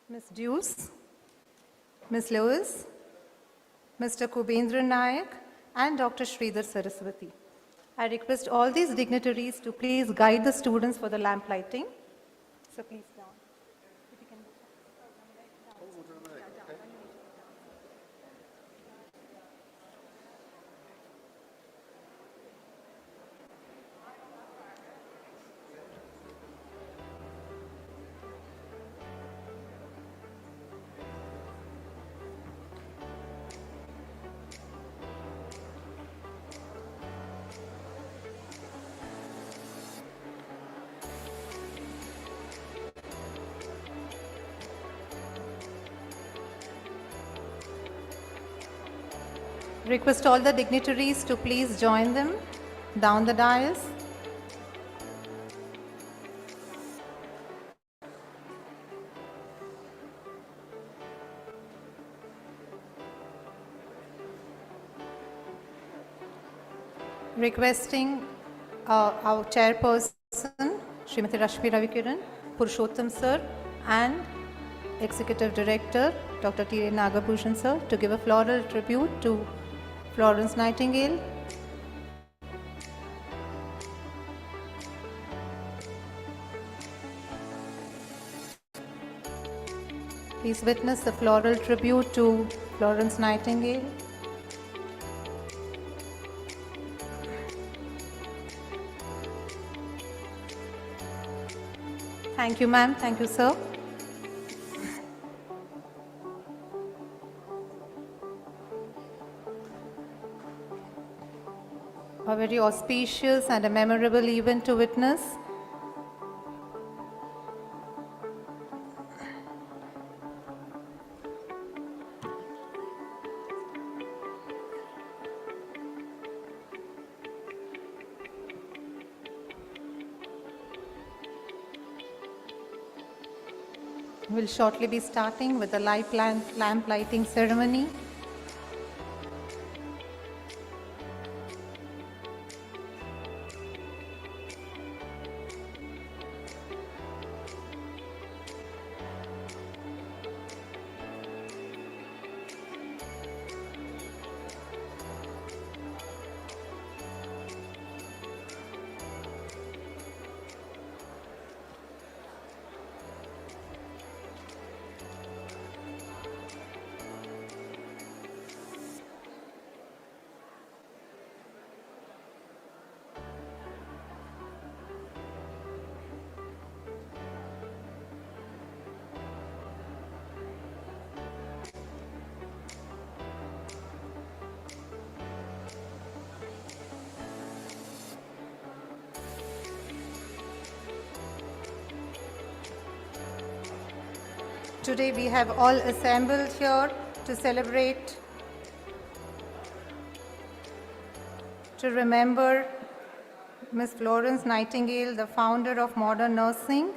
Ms. Deuce, Ms. Lewis, Mr. Kubendra Nayak, and Dr. Sridhar Saraswati. I request all these dignitaries to please guide the students for the lamp lighting. So please down. If you can- Request all the dignitaries to please join them down the dais. Requesting our chairperson, Srimati Rashmi Ravikiran, Purushottam sir, and Executive Director, Dr. T. Nagabhushan sir, to give a floral tribute to Florence Nightingale. Please witness the floral tribute to Florence Nightingale. Thank you, ma'am. Thank you, sir. A very auspicious and a memorable event to witness. We'll shortly be starting with the lamp lighting ceremony. Today we have all assembled here to celebrate, to remember Miss Florence Nightingale, the founder of modern nursing.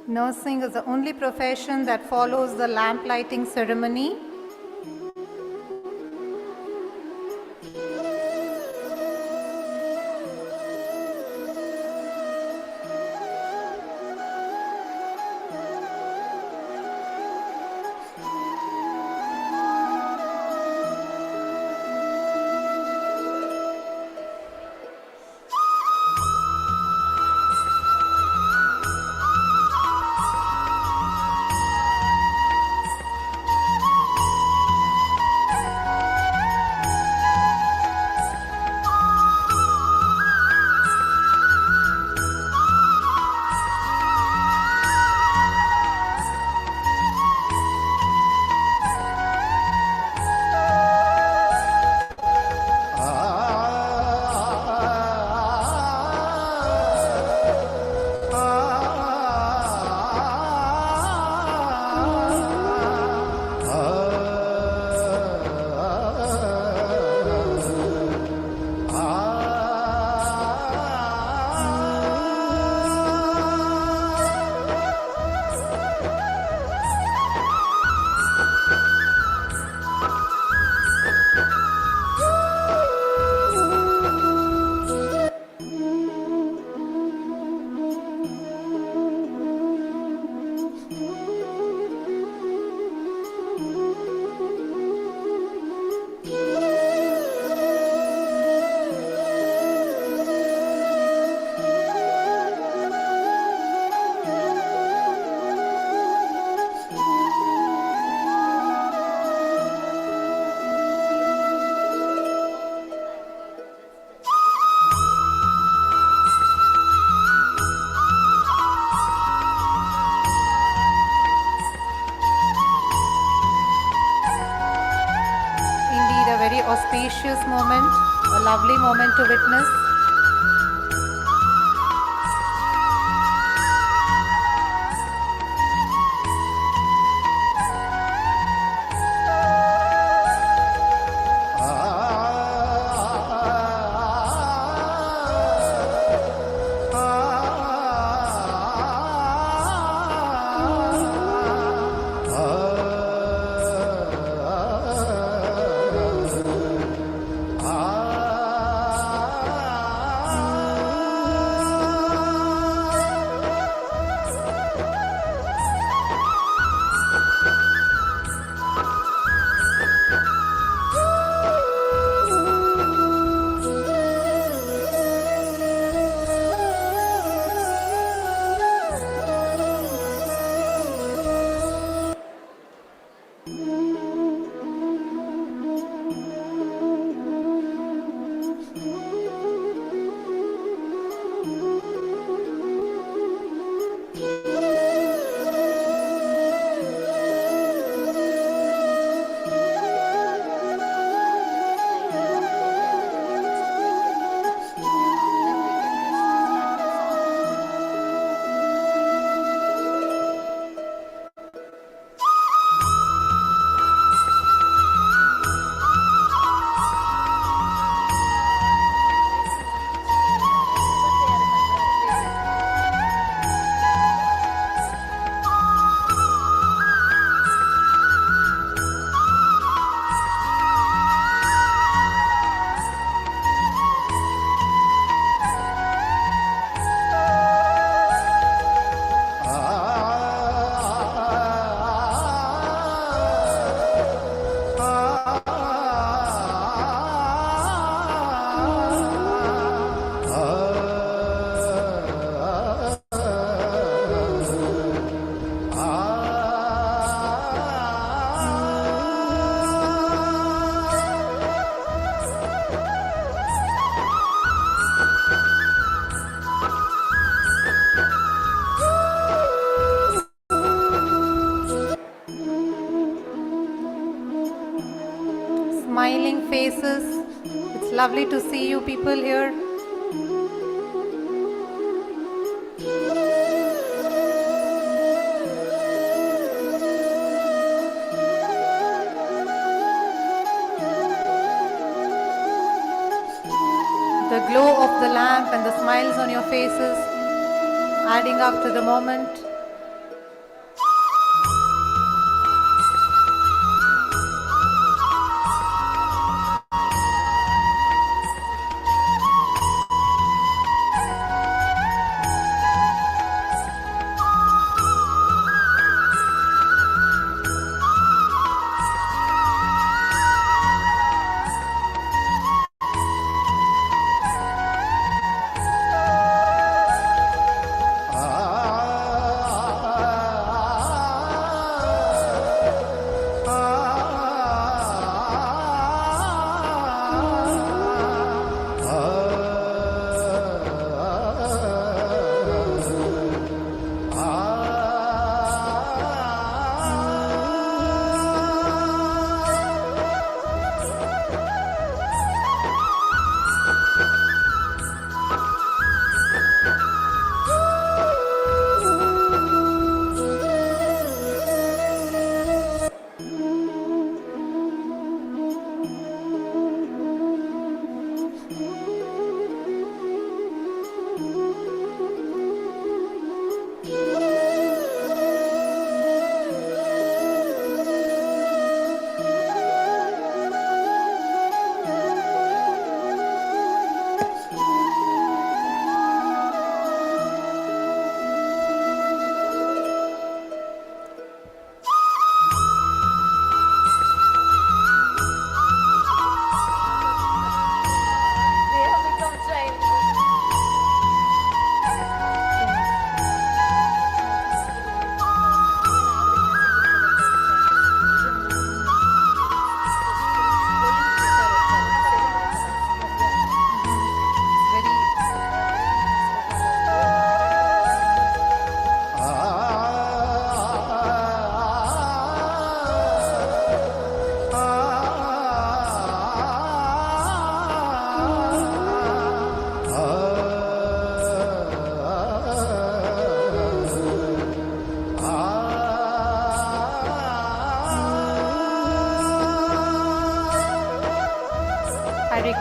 Nursing is the only profession that follows the lamp lighting ceremony. auspicious moment, a lovely moment to witness. Smiling faces. It's lovely to see you people here. The glow of the lamp and the smiles on your faces adding up to the moment.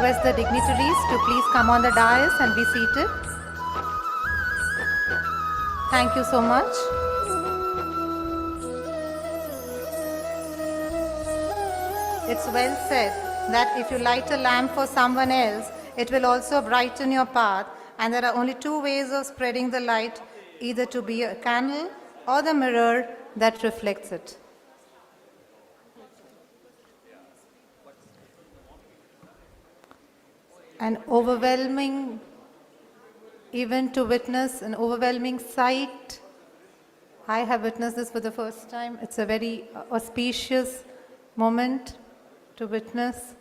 request the dignitaries to please come on the dais and be seated. Thank you so much. It's well said that if you light a lamp for someone else, it will also brighten your path, and there are only two ways of spreading the light, either to be a candle or the mirror that reflects it. An overwhelming event to witness, an overwhelming sight. I have witnessed this for the first time. It's a very auspicious moment to witness.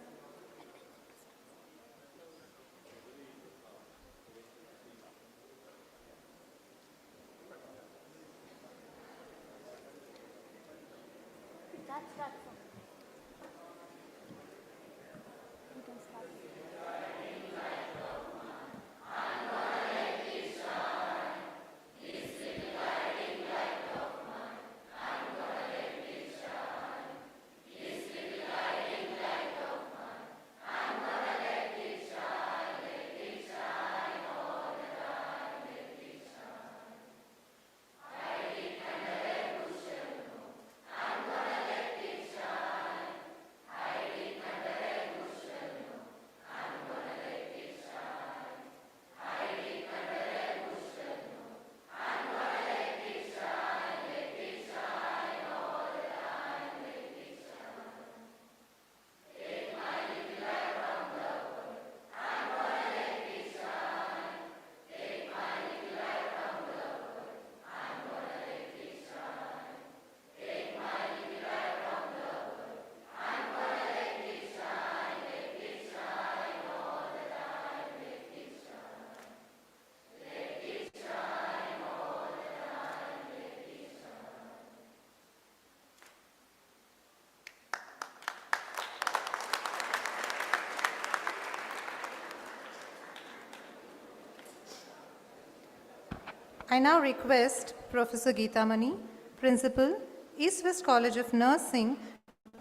I now request Professor Geeta Mani, Principal, East West College of Nursing,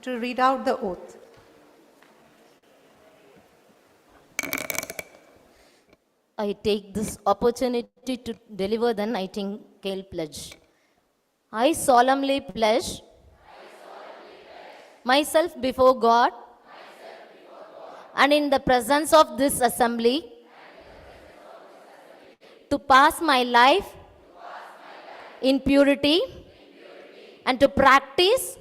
to read out the oath. I take this opportunity to deliver the Nightingale Pledge. I solemnly pledge myself before God and in the presence of this assembly to pass my life in purity and to practice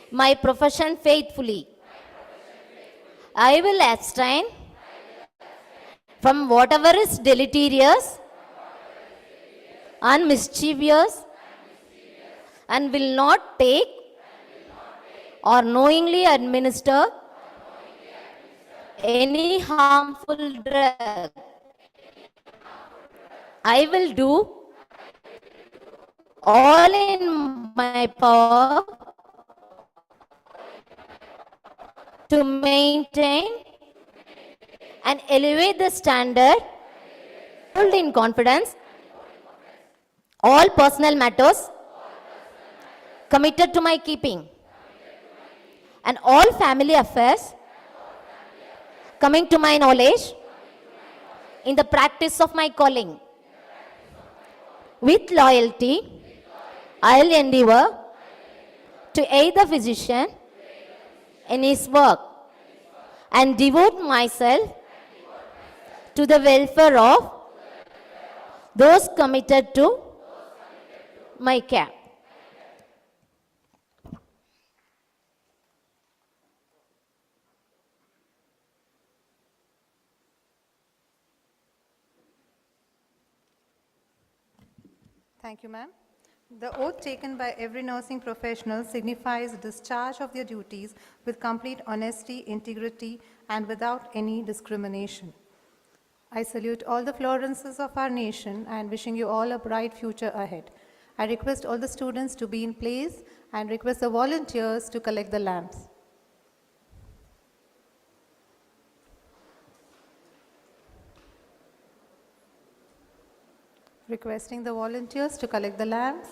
my profession faithfully. I will abstain from whatever is deleterious and mischievous and will not take or knowingly administer any harmful drug. I will do all in my power to maintain and elevate the standard, hold in confidence all personal matters committed to my keeping and all family affairs coming to my knowledge in the practice of my calling. With loyalty, I'll endeavor to aid the physician in his work and devote myself to the welfare of those committed to my care. Thank you, ma'am. The oath taken by every nursing professional signifies discharge of their duties with complete honesty, integrity, and without any discrimination. I salute all the Florences of our nation and wishing you all a bright future ahead. I request all the students to be in place and request the volunteers to collect the lamps. Requesting the volunteers to collect the lamps.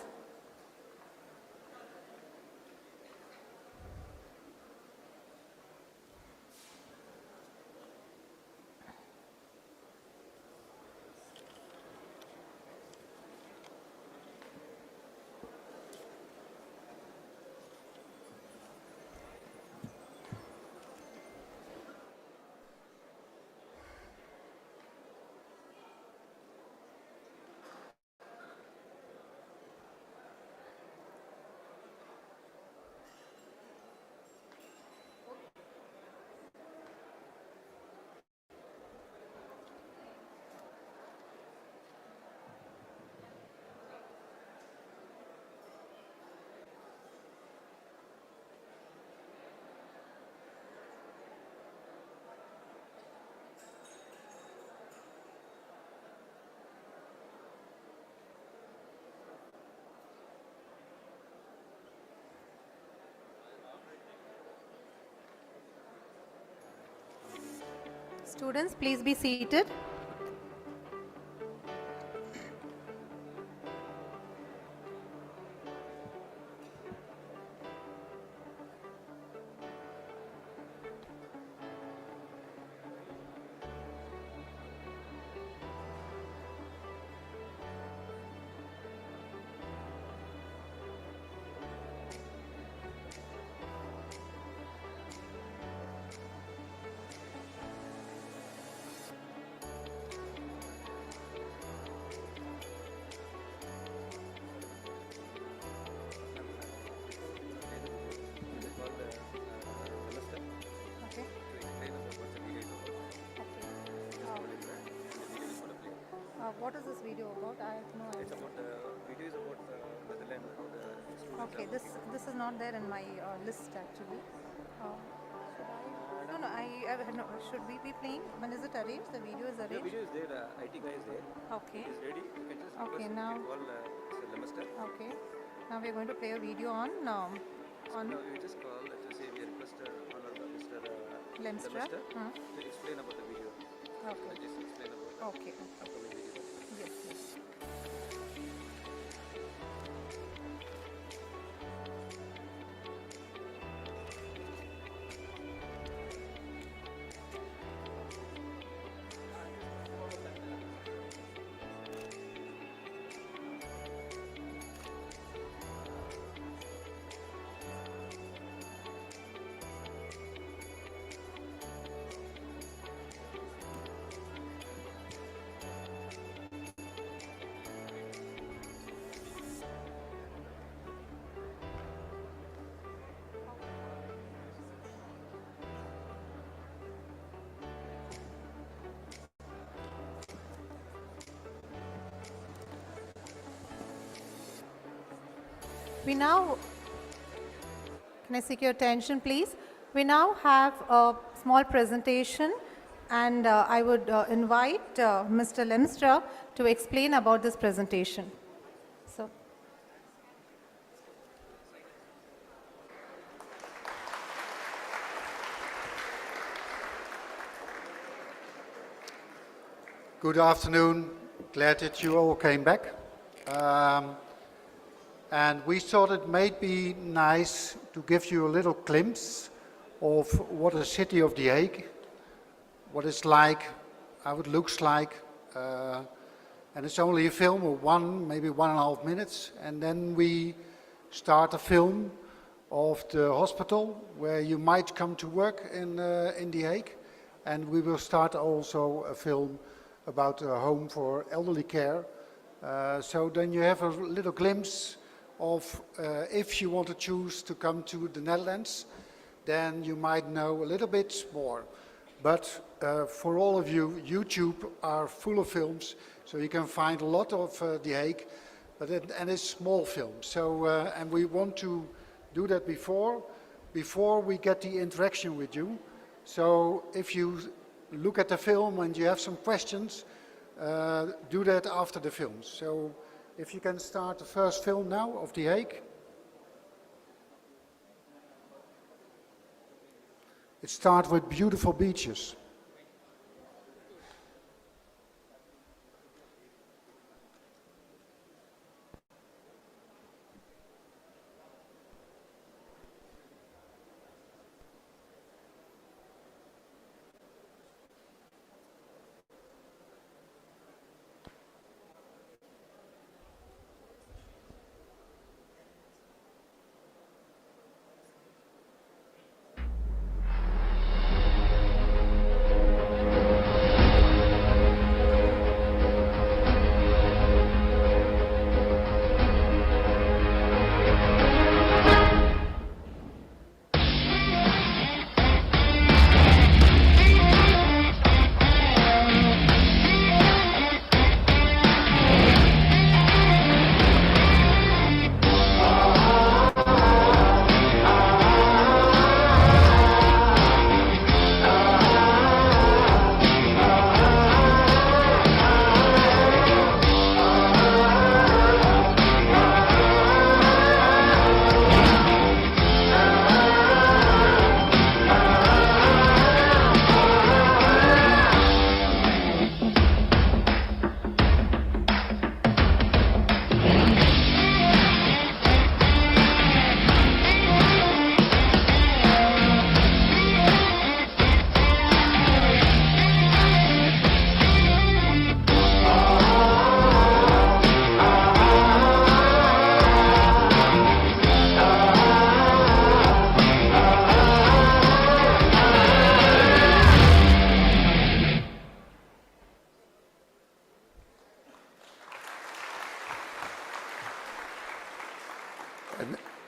Students, please be seated. Okay. What is this video about? I have no It's idea. about video is about Netherlands, how the students Okay, are this is not there in my list actually. Should I? No, no. No. Should we be playing? When is it arranged? The video is The arranged. video is there, IT guy is there. Okay. It is ready. You can just Okay, request, now- you can call Mr. Lemester. Okay. Now we're going to play a video on Now you just call to say we request Honorable Mr. Lemstra. to explain about the video. Okay. Just explain about Okay. the upcoming video. Yes. Yes. We now, can I seek your attention please? We now have a small presentation and I would invite Mr. Lemstra to explain about this presentation. So, Good afternoon. Glad that you all came back. And we thought it might be nice to give you a little glimpse of what the city of The Hague, what it's like, how it looks like. And it's only a film of maybe 1.5 minutes. And then we start a film of the hospital where you might come to work in The Hague. And we will start also a film about a home for elderly care. So then you have a little glimpse of if you want to choose to come to the Netherlands, then you might know a little bit more. But for all of you, YouTube are full of films, so you can find a lot of The Hague, and it's small films. So, and we want to do that before we get the interaction with you. So if you look at the film and you have some questions, do that after the film. So if you can start the first film now of The Hague. It starts with beautiful beaches.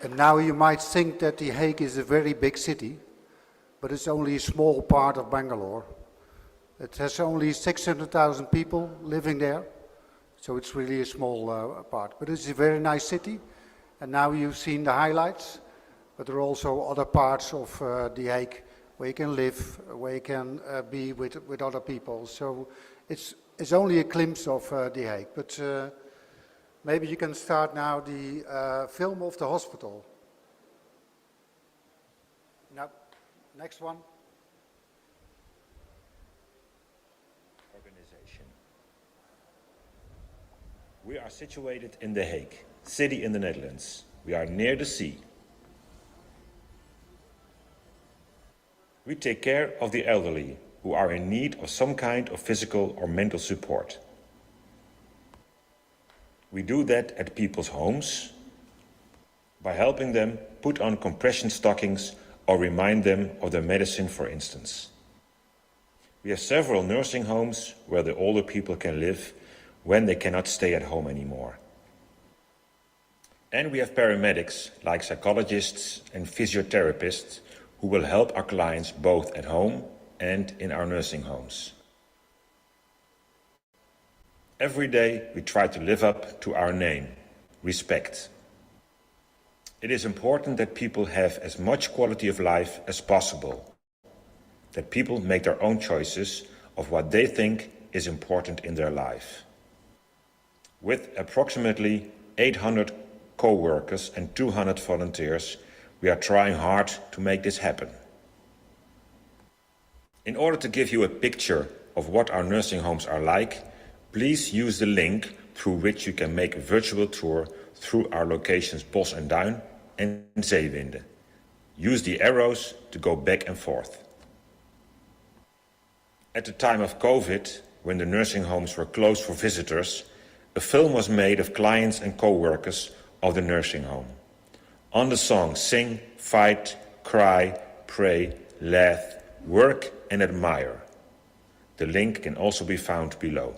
And now you might think that The Hague is a very big city, but it's only a small part of Bangalore. It has only 600,000 people living there, so it's really a small part. But it's a very nice city, and now you've seen the highlights, but there are also other parts of The Hague where you can live, where you can be with other people. So it's only a glimpse of The Hague, but maybe you can start now the film of the hospital. Now, next one. Organization. We are situated in The Hague, city in the Netherlands. We are near the sea. We take care of the elderly who are in need of some kind of physical or mental support. We do that at people's homes by helping them put on compression stockings or remind them of their medicine, for instance. We have several nursing homes where the older people can live when they cannot stay at home anymore. And we have paramedics like psychologists and physiotherapists who will help our clients both at home and in our nursing homes. Every day we try to live up to our name, respect. It is important that people have as much quality of life as possible, that people make their own choices of what they think is important in their life. With approximately 800 co-workers and 200 volunteers, we are trying hard to make this happen. In order to give you a picture of what our nursing homes are like, please use the link through which you can make a virtual tour through our locations Bos en Duin and Zeewinde. Use the arrows to go back and forth. At the time of COVID, when the nursing homes were closed for visitors, a film was made of clients and co-workers of the nursing home. On the song Sing, Fight, Cry, Pray, Laugh, Work and Admire. The link can also be found below.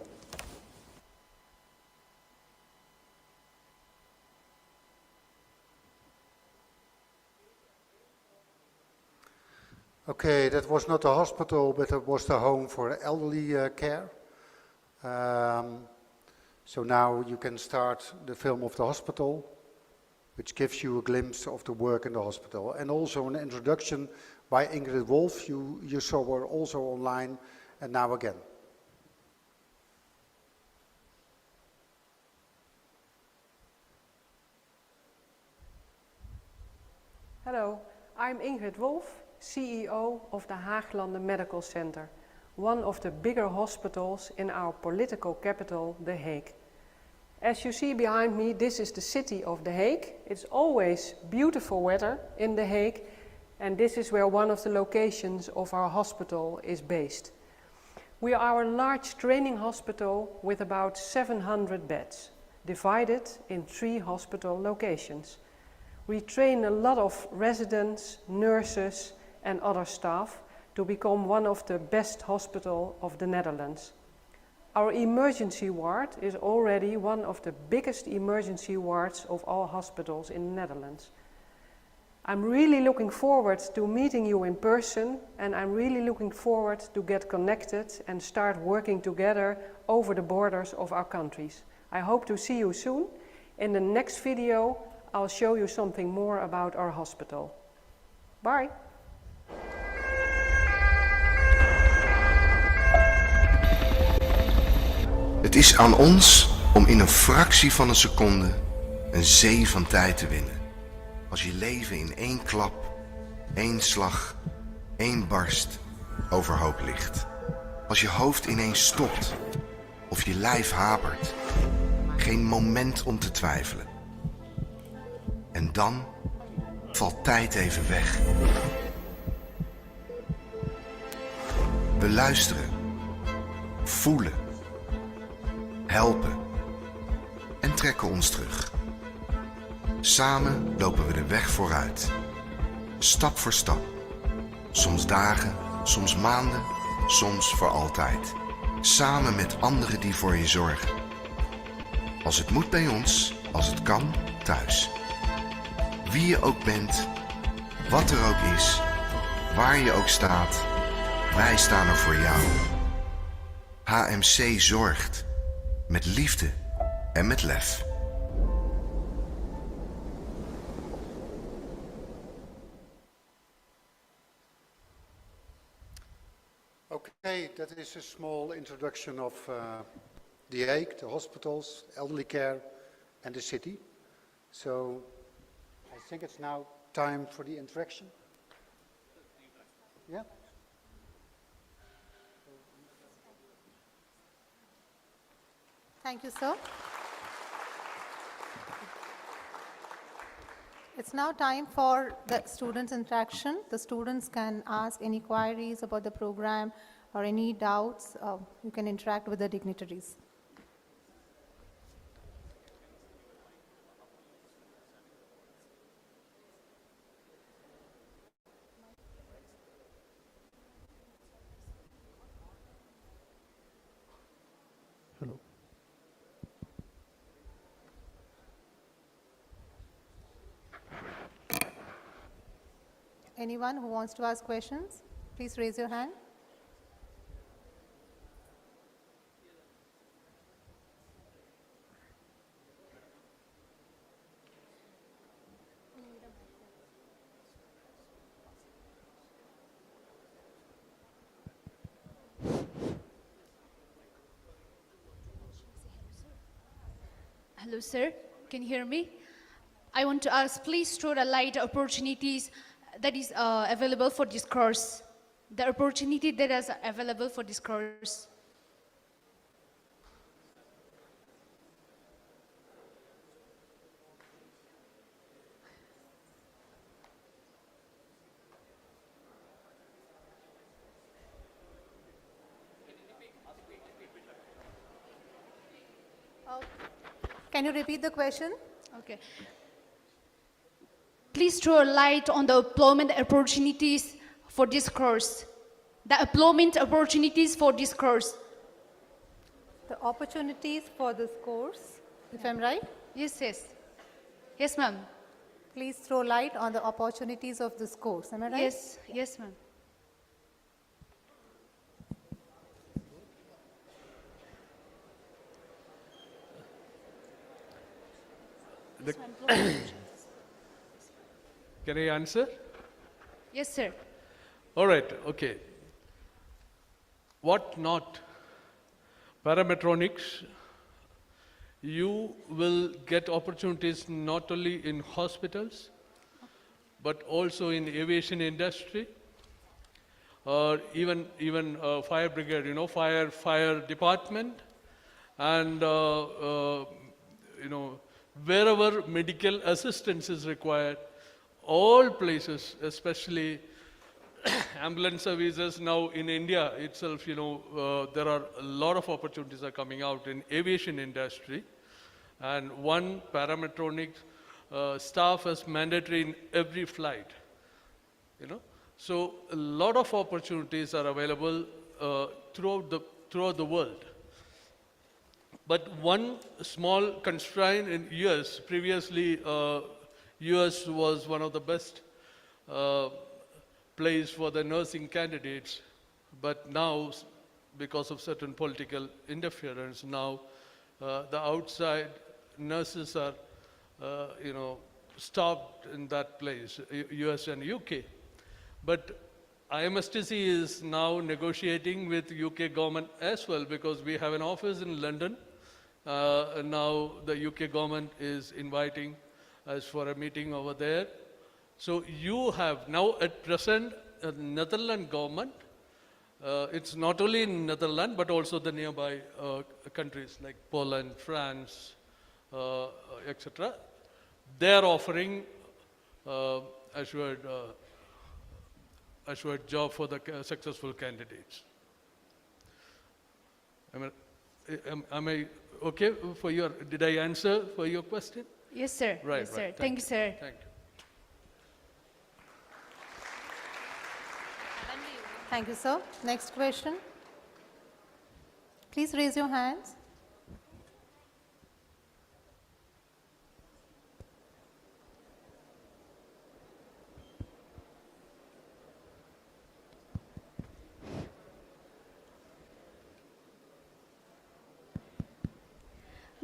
Okay, that was not a hospital, but it was the home for elderly care. So now you can start the film of the hospital, which gives you a glimpse of the work in the hospital. And also an introduction by Ingrid Wolf. You saw her also online, and now again. Hello, I'm Ingrid Wolf, CEO of the Haaglanden Medical Center, one of the bigger hospitals in our political capital, The Hague. As you see behind me, this is the city of The Hague. It's always beautiful weather in The Hague, and this is where one of the locations of our hospital is based. We are a large training hospital with about 700 beds, divided in 3 hospital locations. We train a lot of residents, nurses and other staff to become one of the best hospitals of the Netherlands. Our emergency ward is already one of the biggest emergency wards of all hospitals in the Netherlands. I'm really looking forward to meeting you in person, and I'm really looking forward to get connected and start working together over the borders of our countries. I hope to see you soon. In the next video, I'll show you something more about our hospital. Bye! Het is aan ons om in een fractie van een seconde een zee van tijd te winnen. Als je leven in 1 klap, 1 slag, 1 barst overhoop ligt. Als je hoofd ineens stopt of je lijf hapert. Geen moment om te twijfelen. En dan valt tijd even weg. We luisteren, voelen, helpen en trekken ons terug. Samen lopen we de weg vooruit. Stap voor stap. Soms dagen, soms maanden, soms voor altijd. Samen met anderen die voor je zorgen. Als het moet bij ons, als het kan thuis. Wie je ook bent, wat er ook is, waar je ook staat, wij staan er voor jou. HMC zorgt. Met liefde en met lef. Okay, that is a small introduction of the Hague, the hospitals, elderly care, and the city. So I think it's now time for the interaction. Yeah? Thank you, sir. It's now time for the students' interaction. The students can ask any queries about the program or any doubts. You can interact with the dignitaries. Hello. Anyone who wants to ask questions, please raise your hand. Hello, sir. Can you hear me? I want to ask, please throw the light opportunities that is available for this course. The opportunity that is available for this course. Can you repeat the question? Okay. Please throw a light on the employment opportunities for this course. The employment opportunities for this course. The opportunities for this course, if I'm right? Yes, yes. Yes, ma'am. Please throw light on the opportunities of this course, am I right? Yes, yes, ma'am. Can I answer? Yes, sir. All right, okay. What not? Parametronics, you will get opportunities not only in hospitals, but also in aviation industry, or even fire brigade, fire department, and wherever medical assistance is required, all places, especially ambulance services now in India itself, there are a lot of opportunities are coming out in aviation industry. And one parametronics staff is mandatory in every flight, So a lot of opportunities are available throughout the world. But one small constraint in US, previously US was one of the best place for the nursing candidates, but now, because of certain political interference, now the outside nurses are, stopped in that place, US and UK. But IMSTC is now negotiating with UK government as well, because we have an office in London. And now the UK government is inviting us for a meeting over there. So you have now at present a Netherlands government. It's not only in Netherlands, but also the nearby countries like Poland, France, etc. They're offering assured job for the successful candidates. Am I okay for your, did I answer for your question? Yes, sir. Right, yes, sir. right. Thank you, sir. Thank you. Thank you, sir. Next question. Please raise your hands.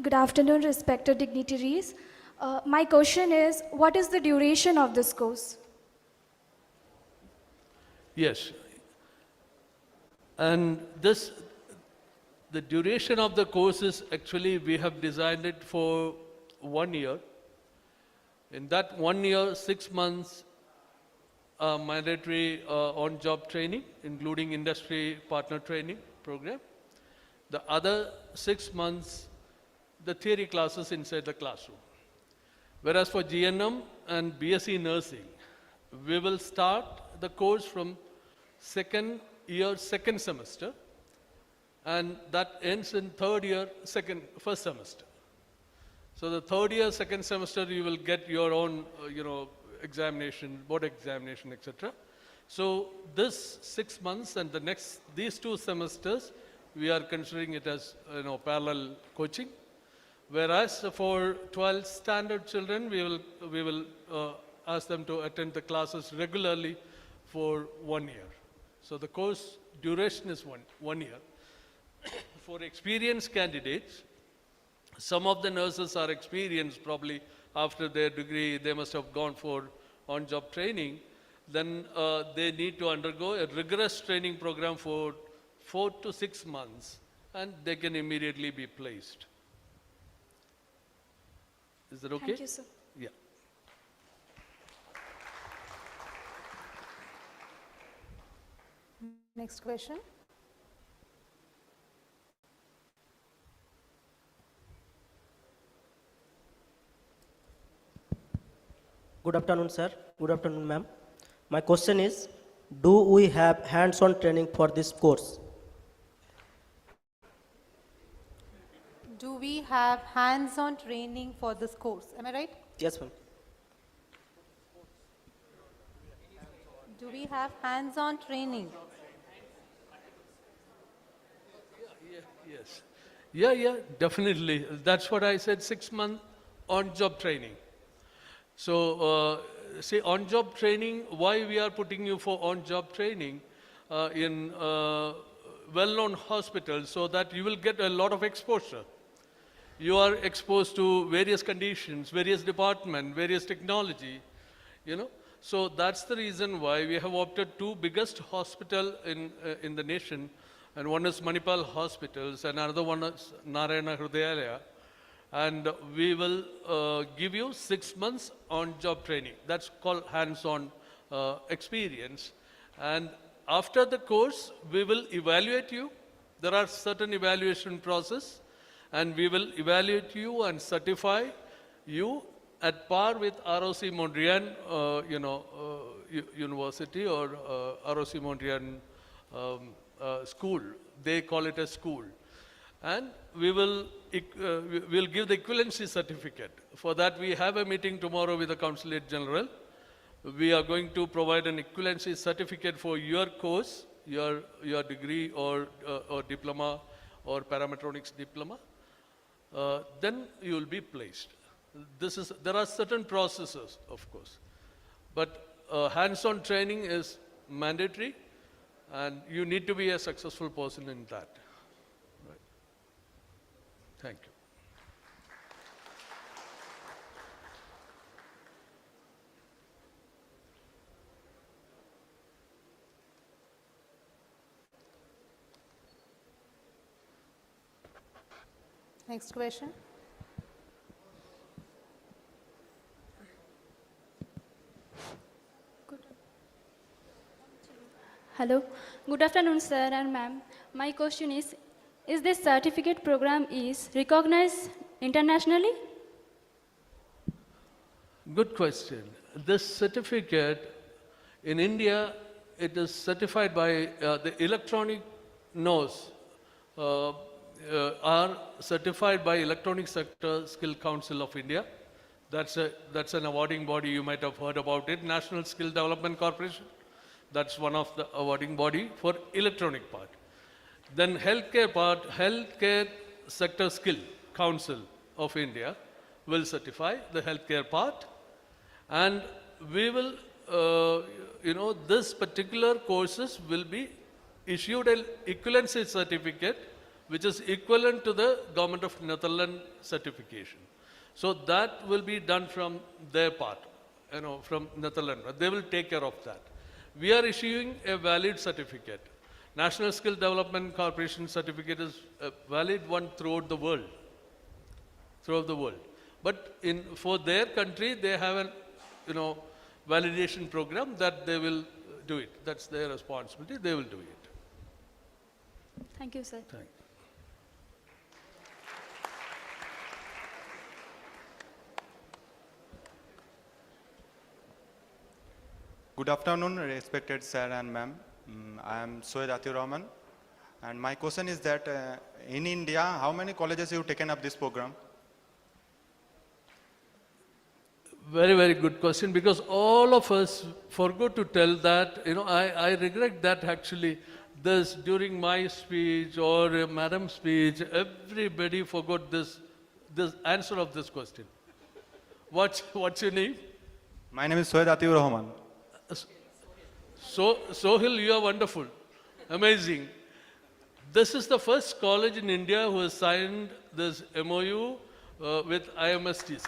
Good afternoon, respected dignitaries. My question is, what is the duration of this course? Yes. And this, the duration of the course is actually, we have designed it for 1 year. In that 1 year, 6 months, mandatory on-job training, including industry partner training program. The other 6 months, the theory classes inside the classroom. Whereas for GNM and BSc nursing, we will start the course from second year, second semester, and that ends in third year, first semester. So the third year, second semester, you will get your own, examination, board examination, etc. So this 6 months and these 2 semesters, we are considering it as, parallel coaching. Whereas for 12th standard children, we will ask them to attend the classes regularly for 1 year. So the course duration is one year. For experienced candidates, some of the nurses are experienced, probably after their degree, they must have gone for on-job training. Then they need to undergo a rigorous training program for 4 to 6 months, and they can immediately be placed. Is that okay? Thank you, sir. Yeah. Next question. Good afternoon, sir. Good afternoon, ma'am. My question is, do we have hands-on training for this course? Do we have hands-on training for this course? Am I right? Yes, ma'am. Do we have hands-on training? Yes. Yeah, definitely. That's what I said, 6 month on-job training. So, say on-job training, why we are putting you for on-job training in well-known hospitals, so that you will get a lot of exposure. You are exposed to various conditions, various departments, various technology, So that's the reason why we have opted 2 biggest hospital in the nation, and one is Manipal Hospitals, and another one is Narayana Hrudayalaya. And we will give you 6 months on-job training. That's called hands-on experience. And after the course, we will evaluate you. There are certain evaluation process, and we will evaluate you and certify you at par with ROC Mondrian, University or ROC Mondrian school. They call it a school. And we will we'll give the equivalency certificate. For that, we have a meeting tomorrow with the Consulate General. We are going to provide an equivalency certificate for your course, your degree or diploma or parametronics diploma. Then you will be placed. There are certain processes, of course, but hands-on training is mandatory, and you need to be a successful person in that. Right. Thank you. Next question. Hello. Good afternoon, sir and ma'am. My question is this certificate program is recognized internationally? Good question. This certificate in India, it is certified by the electronic nose are certified by Electronic Sector Skill Council of India. That's an awarding body, you might have heard about it, National Skill Development Corporation. That's one of the awarding body for electronic part. Then healthcare part, Healthcare Sector Skill Council of India will certify the healthcare part, and we will, this particular courses will be issued an equivalency certificate which is equivalent to the Government of Netherlands certification. So that will be done from their part, from Netherlands. They will take care of that. We are issuing a valid certificate. National Skill Development Corporation certificate is a valid one throughout the world. But for their country, they have an, validation program that they will do it. That's their responsibility. They will do it. Thank you, sir. Thank you. Good afternoon, respected sir and ma'am. I am Soed Rahman, and my question is that in India, how many colleges have taken up this program? Very, very good question, because all of us forgot to tell that, I regret that actually during my speech or madam's speech, everybody forgot this answer of this question. What's your name? My name is Soed Rahman. Sohil, you are wonderful, amazing. This is the first college in India who has signed this MOU with IMSTC.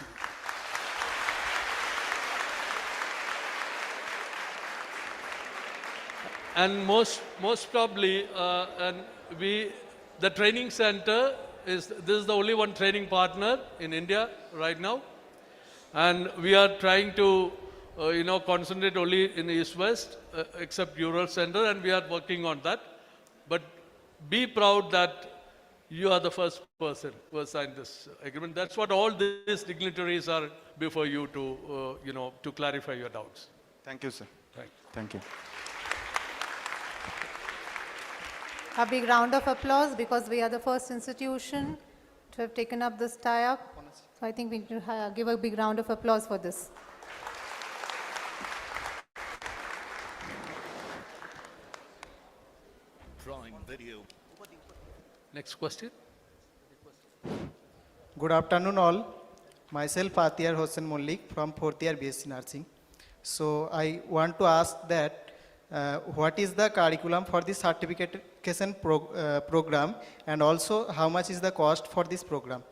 And most probably, the training center this is the only one training partner in India right now, and we are trying to concentrate only in East-West, except Ural Center, and we are working on that. But be proud that you are the first person who has signed this agreement. That's what all these dignitaries are before you to, to clarify your doubts. Thank you, sir. Thank you. A big round of applause because we are the first institution to have taken up this tie-up. So I think we need to give a big round of applause for this. Drawing video. Next question. Good afternoon all. Myself Atiyar Hossain Mullik from 4th year BSc Nursing. So I want to ask that what is the curriculum for this certification program, and also how much is the cost for this program?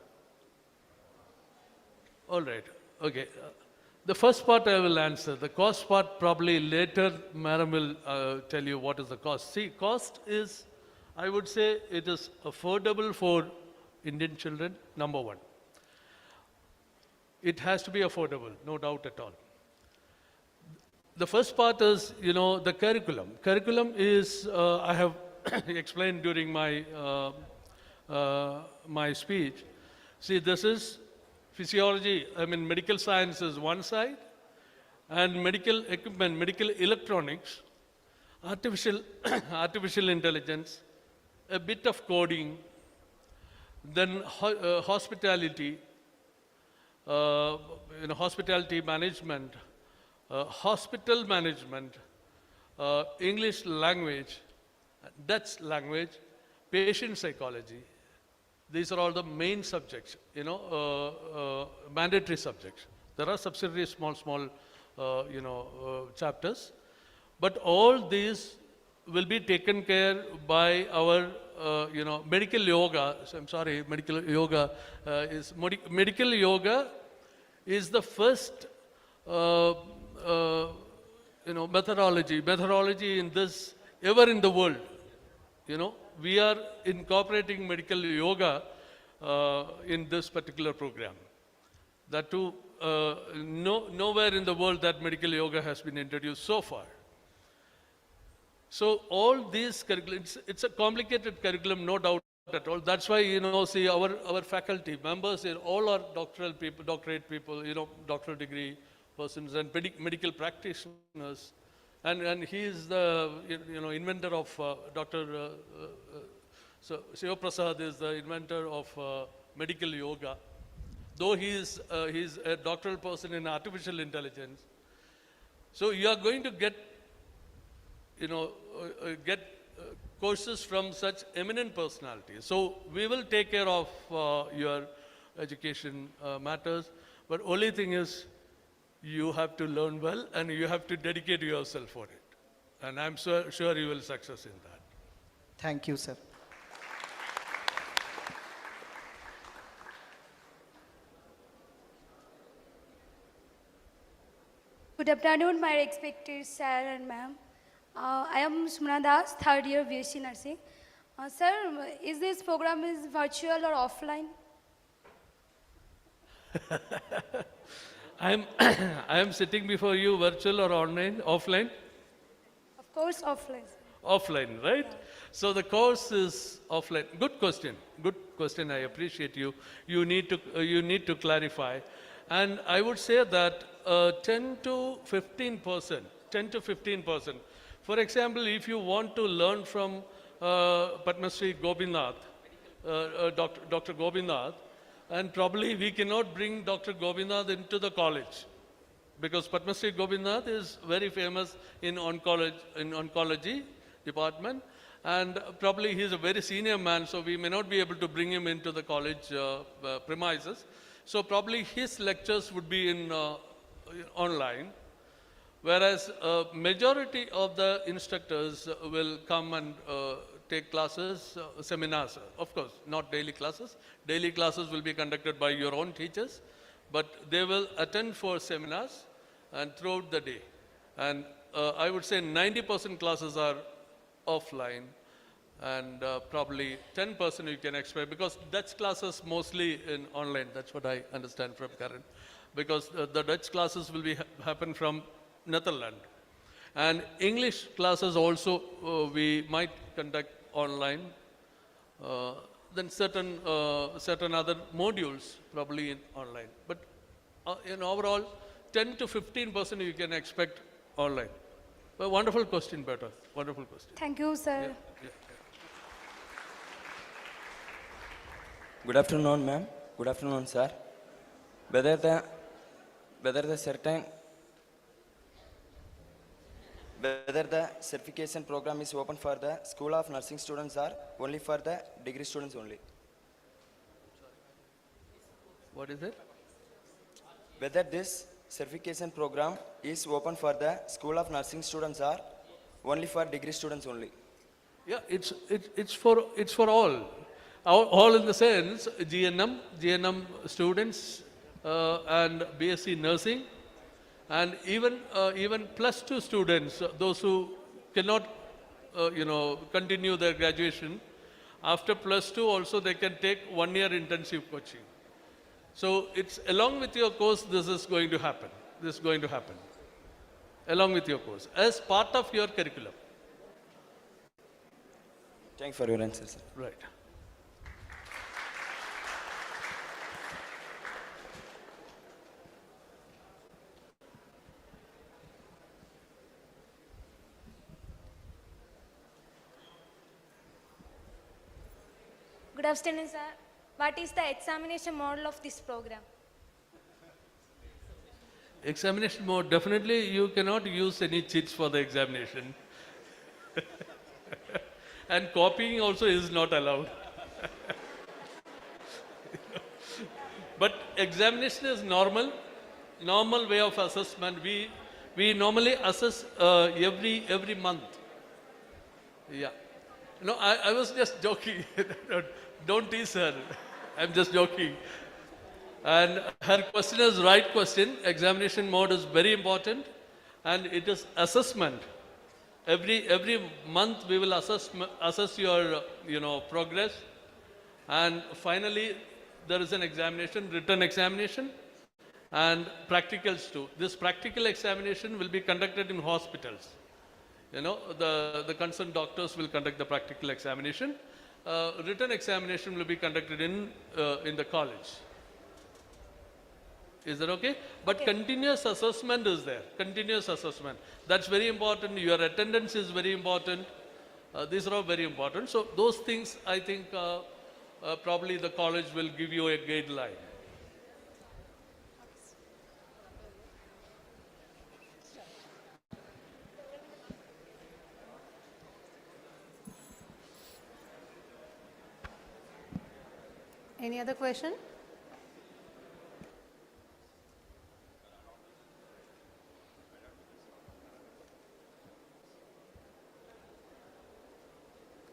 All right. Okay. The first part I will answer. The cost part probably later Madam will tell you what is the cost. See, cost is, I would say, it is affordable for Indian children, number one. It has to be affordable, no doubt at all. The first part is, the curriculum. Curriculum is, I have explained during my, my speech. See, this is physiology, medical science is one side, and medical equipment, medical electronics, artificial intelligence, a bit of coding, then hospitality, hospitality management, hospital management, English language, Dutch language, patient psychology. These are all the main subjects, mandatory subjects. There are subsidiary small, chapters, but all these will be taken care by our, medical yoga. So I'm sorry, medical yoga is the first, methodology in this ever in the world. We are incorporating medical yoga in this particular program. That too, nowhere in the world that medical yoga has been introduced so far. So all these curriculum, it's a complicated curriculum, no doubt at all. That's why, see our faculty members, all are doctoral people, doctorate people, doctoral degree persons and medical practitioners. And he is the inventor of Dr. Shiva Prasad is the inventor of medical yoga. Though he's a doctoral person in artificial intelligence. So you are going to get courses from such eminent personalities. So we will take care of your education matters, but only thing is you have to learn well and you have to dedicate yourself for it. And I'm sure you will success in that. Thank you, sir. Good afternoon, my respected sir and ma'am. I am Sumana Das, third year BSc Nursing. Sir, is this program is virtual or offline? I am, I am sitting before you virtual or online, offline? Of course, offline. Offline, right? So the course is offline. Good question. Good question. I appreciate you. You need to clarify. And I would say that 10 to 15%, 10 to 15%. For example, if you want to learn from Padma Shri Gobinath, Dr. Gobinath, and probably we cannot bring Dr. Gobinath into the college because Padma Shri Gobinath is very famous in oncology department, and probably he is a very senior man, so we may not be able to bring him into the college premises. So probably his lectures would be in online, whereas majority of the instructors will come and take classes, seminars. Of course, not daily classes. Daily classes will be conducted by your own teachers, but they will attend for seminars and throughout the day. And I would say 90% classes are offline, and probably 10% you can expect, because Dutch classes mostly in online. That's what I understand from Karen, because the Dutch classes will be happen from Netherlands. And English classes also we might conduct online. Then certain other modules probably in online. But in overall, 10 to 15% you can expect online. But wonderful question, Beta. Wonderful question. Thank you, sir. Yeah. Good afternoon, ma'am. Good afternoon, sir. Whether the certification program is open for the School of Nursing students or only for the degree students only? What is it? Whether this certification program is open for the School of Nursing students or only for degree students only? Yeah, it's for all in the sense GNM students and BSc nursing, and even plus 2 students, those who cannot continue their graduation after plus 2 also they can take 1 year intensive coaching. So it's along with your course this is going to happen. This is going to happen along with your course as part of your curriculum. Thank you for your answer, sir. Right. Good afternoon, sir. What is the examination model of this program? Examination mode, definitely you cannot use any cheats for the examination. And copying also is not allowed. But examination is normal way of assessment. We normally assess every month. Yeah. No, I was just joking. Don't tease her. I'm just joking. And her question is right question. Examination mode is very important, and it is assessment. Every month we will assess your progress, and finally there is an examination, written examination, and practicals too. This practical examination will be conducted in hospitals. The concerned doctors will conduct the practical examination. Written examination will be conducted in the college. Is that okay? But Okay. continuous assessment is there. Continuous assessment. That's very important. Your attendance is very important. These are all very important. So those things, I think, probably the college will give you a guideline. Any other question?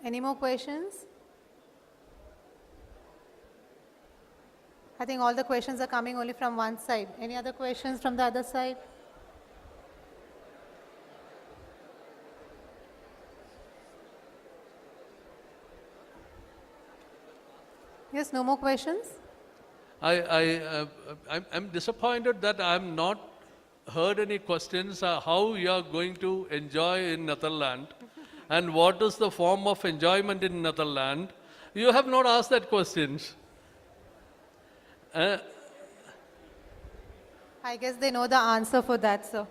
Any more questions? I think all the questions are coming only from one side. Any other questions from the other side? Yes, no more questions? I'm disappointed that I'm not heard any questions how you are going to enjoy in Netherlands and what is the form of enjoyment in Netherlands. You have not asked that questions. I guess they know the answer for that, sir.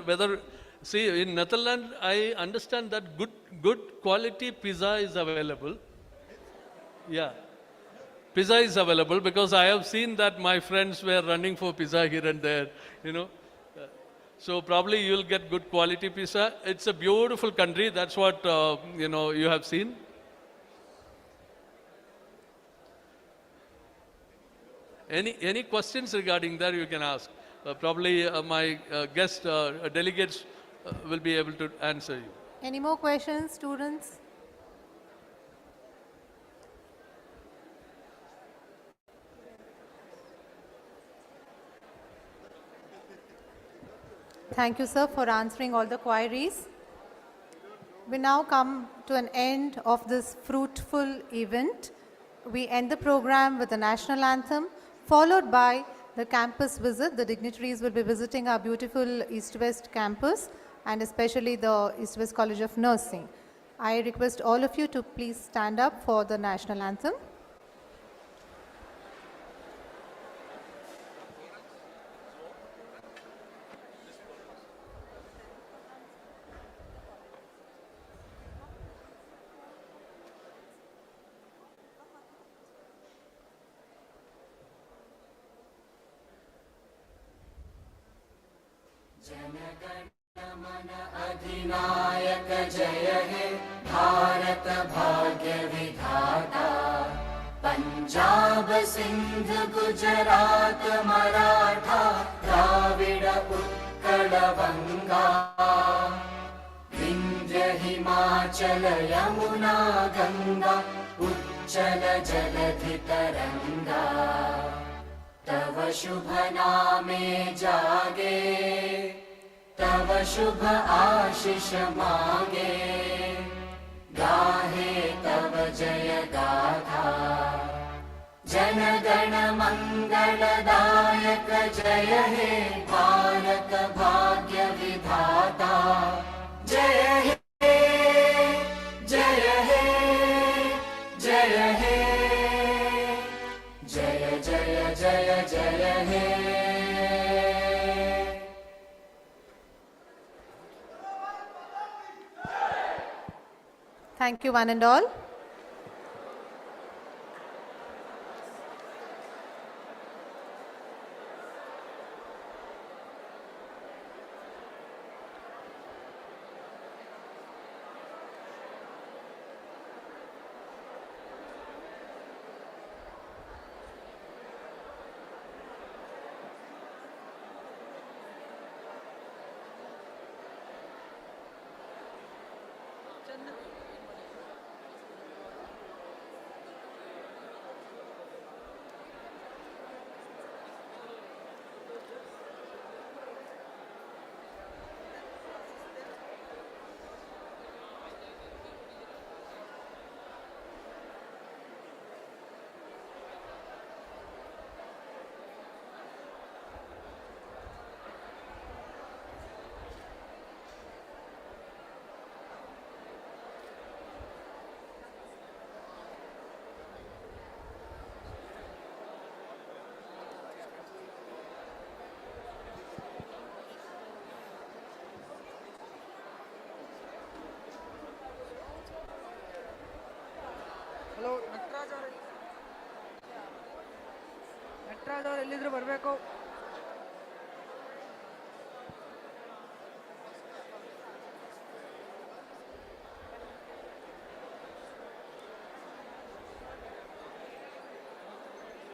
Whether see in Netherlands, I understand that good quality pizza is available. Yeah, pizza is available because I have seen that my friends were running for pizza here and there. You know, so probably you'll get good quality pizza. It's a beautiful country. That's what you have seen. Any questions regarding that you can ask. Probably my guest delegates will be able to answer you. Any more questions, students? Thank you, sir, for answering all the queries. We now come to an end of this fruitful event. We end the program with the national anthem, followed by the campus visit. The dignitaries will be visiting our beautiful East-West campus and especially the East-West College of Nursing. I request all of you to please stand up for the national anthem. अधिनायक जय हे भारत भाग्य विधाता पंजाब सिंध गुजरात मराठा द्राविड उत्कल बंगा विंध्य हिमाचल यमुना गंगा उच्चल जलधि तरंगा तव शुभ नामे जागे तव शुभ आशीष मांगे गाहे तव जय गाथा जन गण मंगलदायक जय हे भारत भाग्य विधाता जय हे जय हे जय हे जय जय जय जय हे Thank you, one and all. Nataraj ಅವ್ರು ಎಲ್ಲಿದ್ರು ಬರಬೇಕು.